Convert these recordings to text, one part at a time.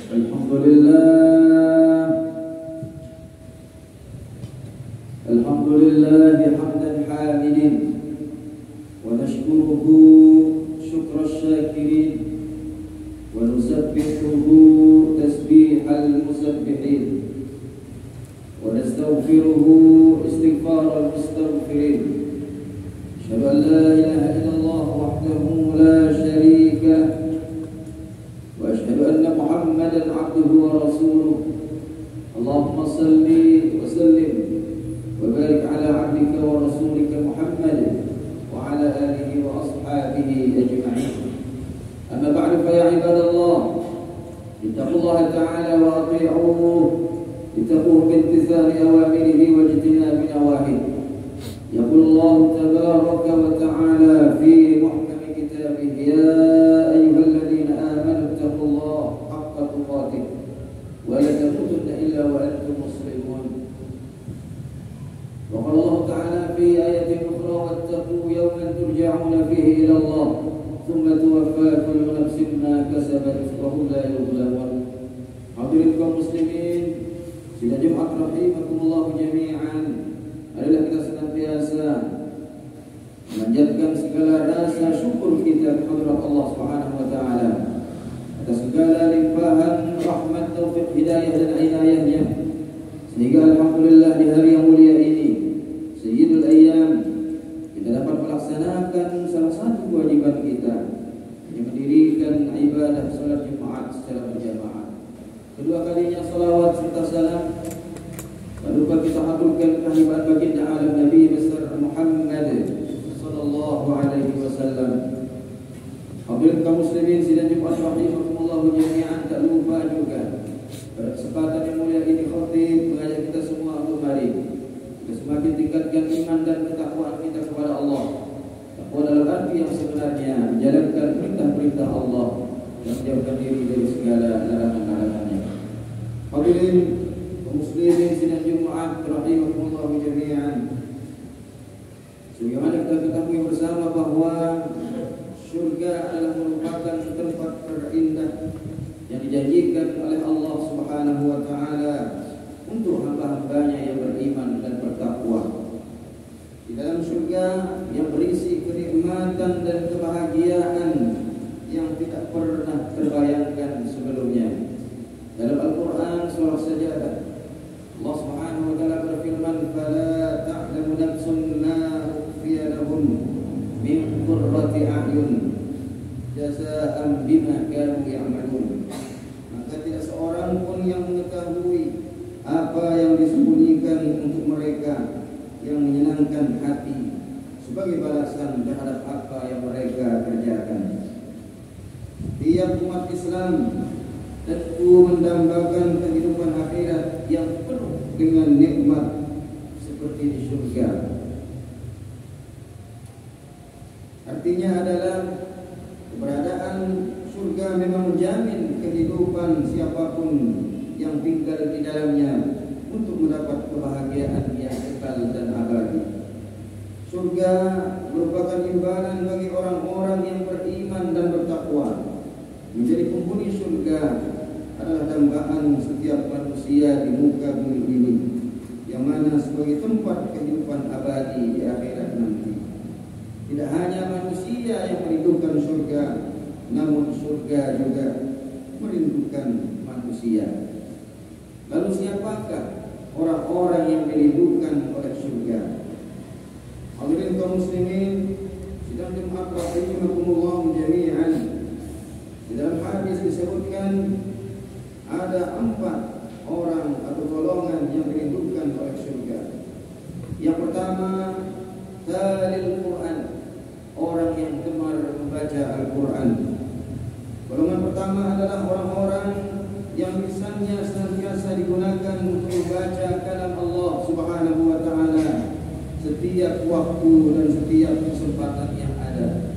Alhamdulillah hamdan hamidin wa nashkuruhu syukra syakirin wa nusabbihuhu tasbihal musabbihin wa nastaghfiruhu istighfaral mustaghfirin. Asyhadu an la ilaha illallah wahdahu la syarika lah wa asyhadu anna Muhammadan abduhu wa rasuluh. Allahumma salli wa sallim wa barik ala abdika wa rasulika Muhammad wa ala alihi wa ashabihi ajma'in. Amma ba'du, fa ya ibadallah, ittaqullaha ta'ala wa ati'uhu, ittaquhu bimtithali awamirihi wa ijtinabi nawahihi. Yaqulu Allah tabaraka wa ta'ala fi muhkami kitabih, ya ayyuhalladzina amanu ittaqullaha haqqa tuqatih wa la tamutunna illa wa antum muslimun. Wa qala Allah ta'ala fi ayatin ukhra, wattaqu yawman turja'una fihi ila Allah thumma tuwaffa kullu nafsin ma kasabat wa hum la yuzlamun. Hadirin kaum muslimin, sidang Jumat rahimakumullah jami'an, adalah kita senantiasa memanjatkan segala rasa syukur kita kepada Allah Subhanahu wa taala atas segala limpahan rahmat, taufik, hidayah dan inayahnya, sehingga alhamdulillah di hari yang mulia ini, Sayyidul Ayyam, kita dapat melaksanakan salah satu kewajiban kita, yang mendirikan ibadah salat Jumat secara berjamaah. Kedua kalinya salawat serta salam lupa kita haturkan kehadiran baginda alam Nabi besar Muhammad sallallahu alaihi wasallam. Hadirin kaum muslimin sidang Jumat rahimakumullah jami'an, tak lupa juga pada kesempatan yang mulia ini khatib mengajak kita semua untuk mari kita semakin tingkatkan iman dan ketakwaan kita kepada Allah. Takwa dalam arti yang sebenarnya menjalankan perintah-perintah Allah dan menjauhkan diri dari segala larangan-larangannya. Hadirin muslimin sidang Jumat rahimakumullah jami'an, sebagaimana kita ketahui bersama bahwa syurga adalah merupakan tempat terindah yang dijanjikan oleh Allah Subhanahu wa taala untuk hamba-hambanya yang beriman dan bertakwa. Di dalam syurga yang berisi kenikmatan dan kebahagiaan yang tidak pernah terbayangkan sebelumnya. Dalam Al-Quran surah Sajadah, Allah Subhanahu wa taala berfirman, "Fala ta'lamu nafsun ma ukhfiya lahum min qurrati a'yun jazaa'an bima kanu ya'malun." Maka tidak seorang pun yang mengetahui apa yang disembunyikan untuk mereka yang menyenangkan hati sebagai balasan terhadap apa yang mereka kerjakan. Tiap umat Islam tentu mendambakan kehidupan akhirat yang penuh dengan nikmat seperti di surga. Artinya adalah keberadaan surga memang menjamin kehidupan siapapun yang tinggal di dalamnya untuk mendapat kebahagiaan yang kekal dan abadi. Surga merupakan imbalan bagi orang-orang yang beriman dan bertakwa. Menjadi penghuni surga adalah dambaan setiap manusia di muka bumi ini, yang mana sebagai tempat kehidupan abadi di akhirat nanti. Tidak hanya manusia yang merindukan surga, namun surga juga merindukan manusia. Lalu siapakah orang-orang yang dirindukan oleh surga? Hadirin kaum muslimin sidang Jumat rahimakumullah jami'an, di dalam hadis disebutkan ada 4 orang atau golongan yang dirindukan oleh surga. Yang pertama, talil Quran, orang yang gemar membaca Al-Quran. Golongan pertama adalah orang-orang yang lisannya senantiasa digunakan untuk membaca kalam Allah Subhanahu wa taala setiap waktu dan setiap kesempatan yang ada,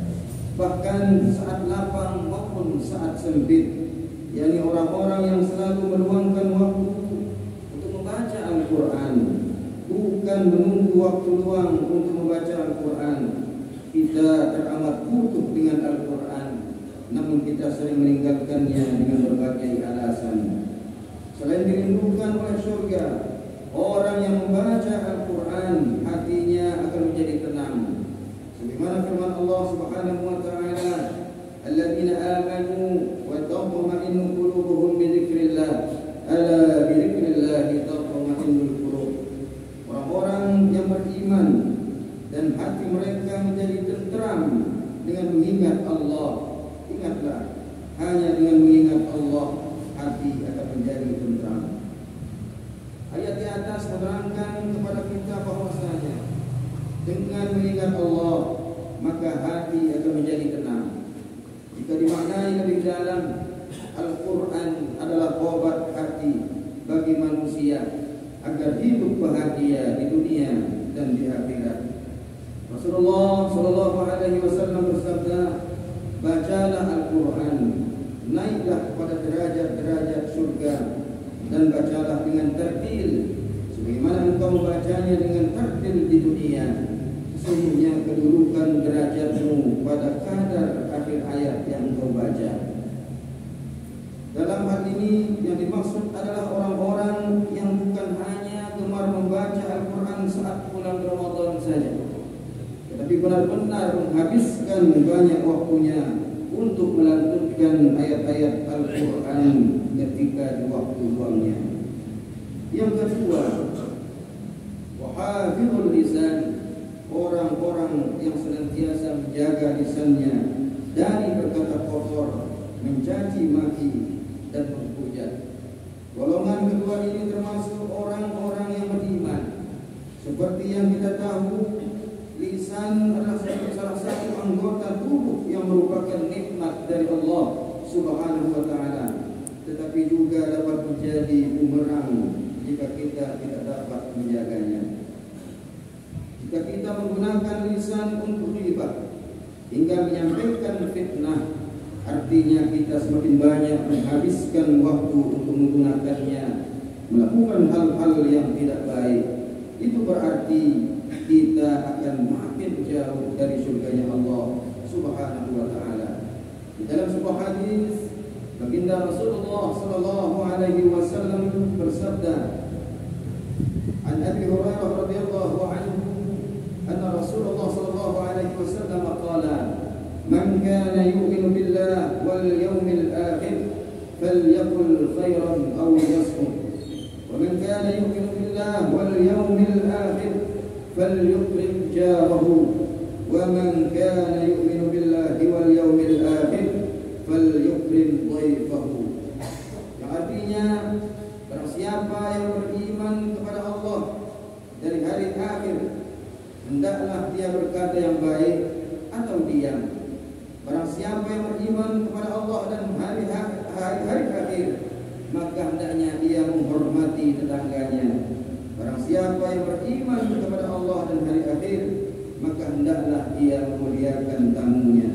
bahkan saat lapang maupun saat sempit. yakni orang-orang yang selalu meluangkan waktu untuk membaca Al-Quran, bukan menunggu waktu luang untuk membaca Al-Quran. Kita teramat butuh dengan Al-Quran, namun kita sering meninggalkannya dengan berbagai alasan. Selain dirindukan oleh surga, orang yang membaca Al-Quran hatinya akan menjadi tenang. Sebagaimana firman Allah Subhanahu wa taala, "Alladzina amanu wa tatma'innu qulubuhum bi dzikrillah, ala bi dzikrillah tatma'innul qulub." Orang-orang yang beriman dan hati mereka menjadi tenteram dengan mengingat Allah. Ingatlah, hanya dengan mengingat Allah hati akan menjadi tenteram. Ayat di atas menerangkan kepada kita bahwasanya dengan mengingat Allah maka hati akan menjadi tenang. Jika dimaknai lebih dalam, Al-Quran adalah obat hati bagi manusia agar hidup bahagia di dunia dan di akhirat. Rasulullah Shallallahu Alaihi Wasallam bersabda, bacalah Al-Quran, naiklah pada derajat-derajat surga, dan bacalah dengan tartil sebagaimana engkau membacanya dengan tartil di dunia. Sesungguhnya kedudukan derajatmu pada kadar akhir ayat yang engkau baca. Dalam hal ini yang dimaksud adalah orang-orang yang bukan hanya gemar membaca Al-Quran saat bulan Ramadan saja, tetapi benar-benar menghabiskan banyak waktunya untuk melantunkan ayat-ayat Al-Quran ketika di waktu luangnya. Yang kedua, wahafizul lisan, orang-orang yang senantiasa menjaga lisannya dari berkata kotor, mencaci maki, dan menghujat. Golongan kedua ini termasuk orang-orang yang beriman. Seperti yang kita tahu, lisan adalah salah satu anggota tubuh yang merupakan nikmat dari Allah Subhanahu wa taala, tetapi juga dapat menjadi bumerang jika kita tidak dapat menjaganya. Jika kita menggunakan lisan untuk ghibah hingga menyampaikan fitnah, artinya kita semakin banyak menghabiskan waktu untuk menggunakannya melakukan hal-hal yang tidak baik. Itu berarti kita akan makin jauh dari surganya Allah Subhanahu wa taala. Di dalam sebuah hadis, baginda Rasulullah sallallahu alaihi wasallam bersabda, "An Abi Hurairah radhiyallahu anhu, anna Rasulullah sallallahu alaihi wasallam qala, man kana yu'minu billah wal yawmil akhir falyaqul khairan aw liyasmut, wa man kana yu'minu billah wal yawmil akhir falyukrim jarahu, wa man kana yu'minu billahi wal yawmil akhir falyukrim dhaifahu." Yang artinya, barang siapa yang beriman kepada Allah dari hari akhir, hendaklah dia berkata yang baik atau diam. Barang siapa yang beriman kepada Allah dan hari akhir, maka hendaknya dia menghormati tetangganya. Barang siapa yang beriman kepada Allah dan hari akhir, maka hendaklah dia memuliakan tamunya.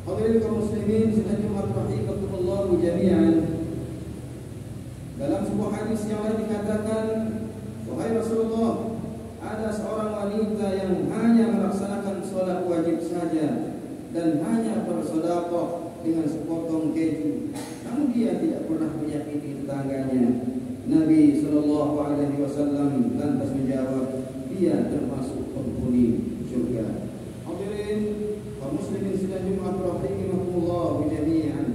Hadirin kaum muslimin sedang Jumat rahimakumullah jami'an. Dalam sebuah hadis yang lain dikatakan, wahai Rasulullah, ada seorang wanita yang hanya melaksanakan sholat wajib saja dan hanya bersedekah dengan sepotong keju, namun dia tidak pernah menyakiti tetangganya. Nabi Shallallahu Alaihi Wasallam lantas menjawab, dia termasuk penghuni surga. Hadirin kaum muslimin sidang Jumat rahimakumullah jami'an.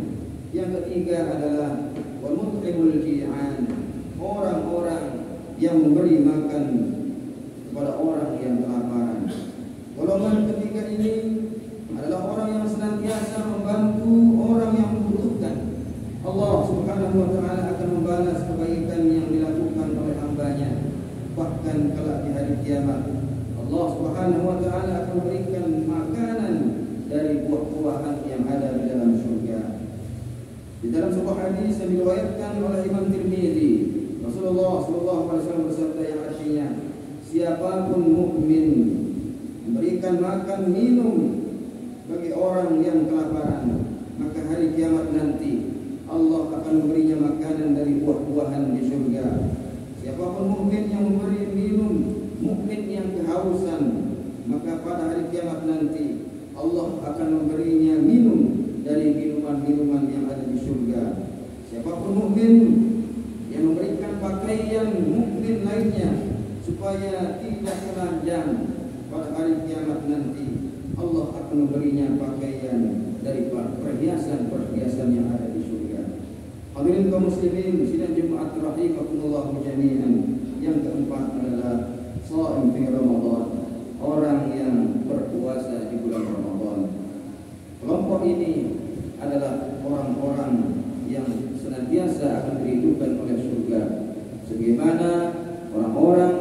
Yang ketiga adalah wal mut'imul ji'an, orang-orang yang memberi makan kepada orang yang kelaparan. Golongan ketiga ini adalah orang yang senantiasa membantu orang yang membutuhkan. Allah Subhanahu wa taala akan membalas kebaikan yang dilakukan oleh hamba-Nya. Bahkan kelak di hari kiamat, Allah Subhanahu wa taala akan memberikan makanan dari buah-buahan yang ada di dalam surga. Di dalam sebuah hadis yang diriwayatkan oleh Imam Tirmidzi, Rasulullah sallallahu alaihi wasallam bersabda yang artinya, siapapun mukmin memberikan makan minum bagi orang yang kelaparan, maka hari kiamat nanti Allah akan memberinya makanan dari buah-buahan di surga. Siapapun mukmin yang memberi minum mukmin yang kehausan, maka pada hari kiamat nanti Allah akan memberinya minum dari minuman-minuman yang ada di surga. Siapapun mukmin kebaikannya supaya tidak telanjang pada hari kiamat nanti. Allah akan memberinya pakaian dari perhiasan-perhiasan yang ada di surga. Hadirin kaum muslimin sidang Jumat rahimakumullah jami'an. Yang keempat adalah shaim fi Ramadan, orang yang berpuasa di bulan Ramadan. Kelompok ini adalah orang-orang yang senantiasa akan dihidupkan oleh surga. Sebagaimana orang-orang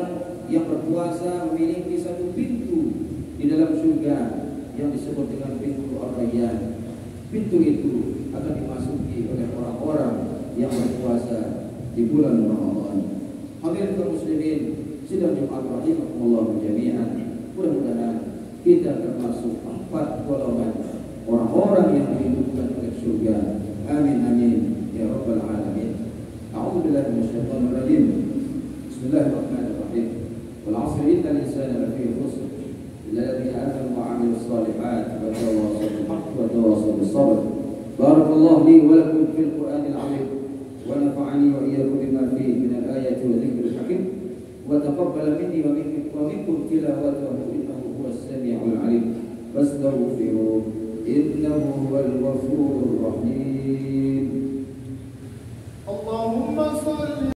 yang berpuasa memiliki satu pintu di dalam surga yang disebut dengan pintu Ar-Rayyan. Pintu itu akan dimasuki oleh orang-orang yang berpuasa di bulan Ramadan. Hadirin kaum muslimin sidang Jumat rahimakumullah jami'an. Mudah-mudahan kita termasuk 4 golongan orang-orang yang dihidupkan oleh surga. Amin amin ya rabbal alamin. A'udzu billahi minasyaitonir rajim. Bismillahirrahmanirrahim. Wal 'asri innal insana lafi khusr illa alladhina amanu wa 'amilus salihati wa tawassaw bil haqqi wa tawassaw bis sabr. Barakallahu li wa lakum fil Qur'anil 'azim wa nafa'ani wa iyyakum bima fihi minal ayati wa dzikril hakim wa taqabbala minni wa minkum tilawatahu innahu huwas sami'ul 'alim. Fastaghfiruh innahu huwal ghafurur rahim. Allahumma shalli